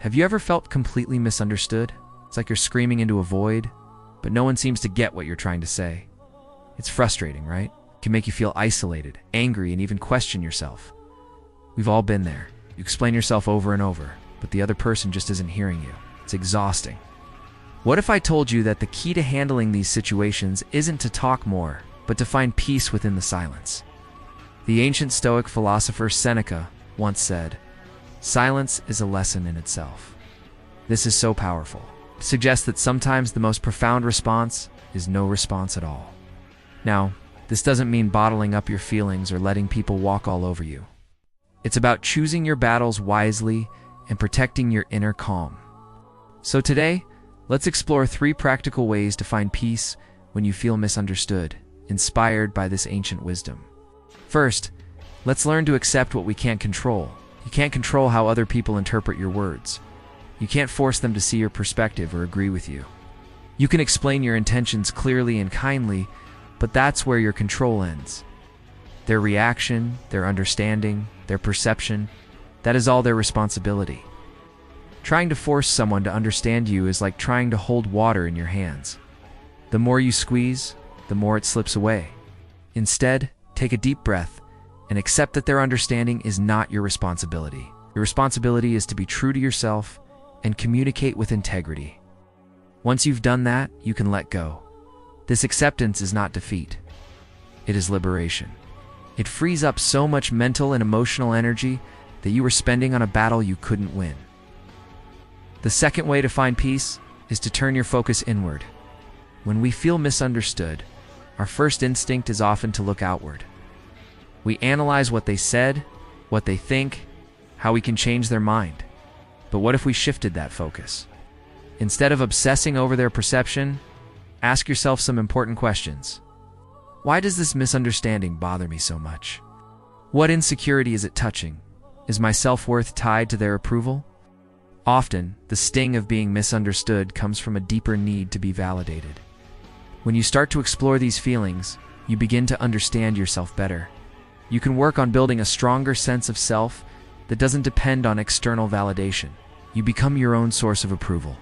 Have you ever felt completely misunderstood? It's like you're screaming into a void, but no one seems to get what you're trying to say. It's frustrating, right? It can make you feel isolated, angry, and even question yourself. We've all been there. You explain yourself over and over, but the other person just isn't hearing you. It's exhausting. What if I told you that the key to handling these situations isn't to talk more, but to find peace within the silence? The ancient Stoic philosopher Seneca once said, "Silence is a lesson in itself." This is so powerful. It suggests that sometimes the most profound response is no response at all. Now, this doesn't mean bottling up your feelings or letting people walk all over you. It's about choosing your battles wisely and protecting your inner calm. So today, let's explore 3 practical ways to find peace when you feel misunderstood, inspired by this ancient wisdom. First, let's learn to accept what we can't control. You can't control how other people interpret your words. You can't force them to see your perspective or agree with you. You can explain your intentions clearly and kindly, but that's where your control ends. Their reaction, their understanding, their perception, that is all their responsibility. Trying to force someone to understand you is like trying to hold water in your hands. The more you squeeze, the more it slips away. Instead, take a deep breath and accept that their understanding is not your responsibility. Your responsibility is to be true to yourself and communicate with integrity. Once you've done that, you can let go. This acceptance is not defeat. It is liberation. It frees up so much mental and emotional energy that you were spending on a battle you couldn't win. The second way to find peace is to turn your focus inward. When we feel misunderstood, our first instinct is often to look outward. We analyze what they said, what they think, how we can change their mind. But what if we shifted that focus? Instead of obsessing over their perception, ask yourself some important questions. Why does this misunderstanding bother me so much? What insecurity is it touching? Is my self-worth tied to their approval? Often, the sting of being misunderstood comes from a deeper need to be validated. When you start to explore these feelings, you begin to understand yourself better. You can work on building a stronger sense of self that doesn't depend on external validation. You become your own source of approval.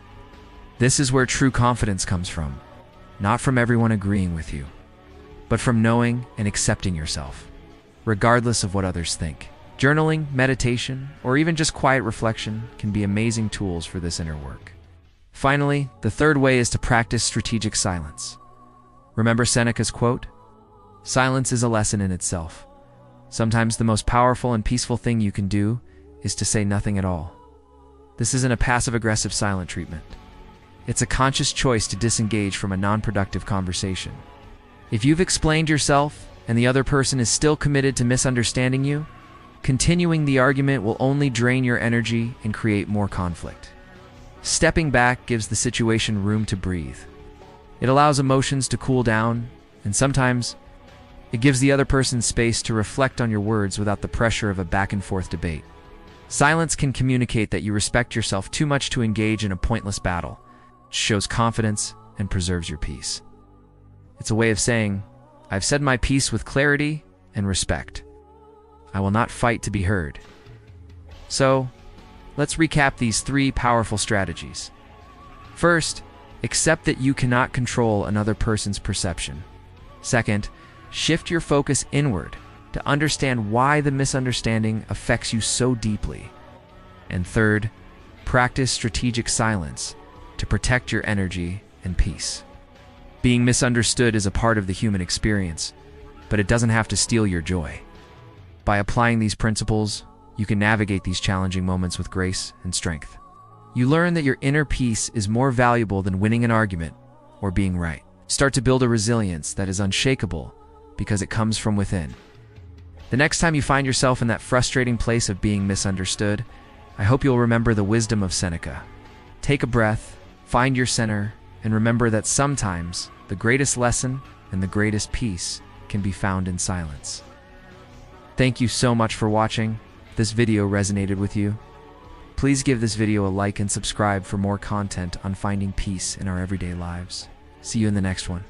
This is where true confidence comes from, not from everyone agreeing with you, but from knowing and accepting yourself, regardless of what others think. Journaling, meditation, or even just quiet reflection can be amazing tools for this inner work. Finally, the third way is to practice strategic silence. Remember Seneca's quote? "Silence is a lesson in itself." Sometimes the most powerful and peaceful thing you can do is to say nothing at all. This isn't a passive-aggressive silent treatment. It's a conscious choice to disengage from a non-productive conversation. If you've explained yourself and the other person is still committed to misunderstanding you, continuing the argument will only drain your energy and create more conflict. Stepping back gives the situation room to breathe. It allows emotions to cool down, and sometimes it gives the other person space to reflect on your words without the pressure of a back-and-forth debate. Silence can communicate that you respect yourself too much to engage in a pointless battle. It shows confidence and preserves your peace. It's a way of saying, "I've said my piece with clarity and respect. I will not fight to be heard." So, let's recap these 3 powerful strategies. First, accept that you cannot control another person's perception. Second, shift your focus inward to understand why the misunderstanding affects you so deeply. And third, practice strategic silence to protect your energy and peace. Being misunderstood is a part of the human experience, but it doesn't have to steal your joy. By applying these principles, you can navigate these challenging moments with grace and strength. You learn that your inner peace is more valuable than winning an argument or being right. Start to build a resilience that is unshakable because it comes from within. The next time you find yourself in that frustrating place of being misunderstood, I hope you'll remember the wisdom of Seneca. Take a breath, find your center, and remember that sometimes the greatest lesson and the greatest peace can be found in silence. Thank you so much for watching. If this video resonated with you, please give this video a like and subscribe for more content on finding peace in our everyday lives. See you in the next one.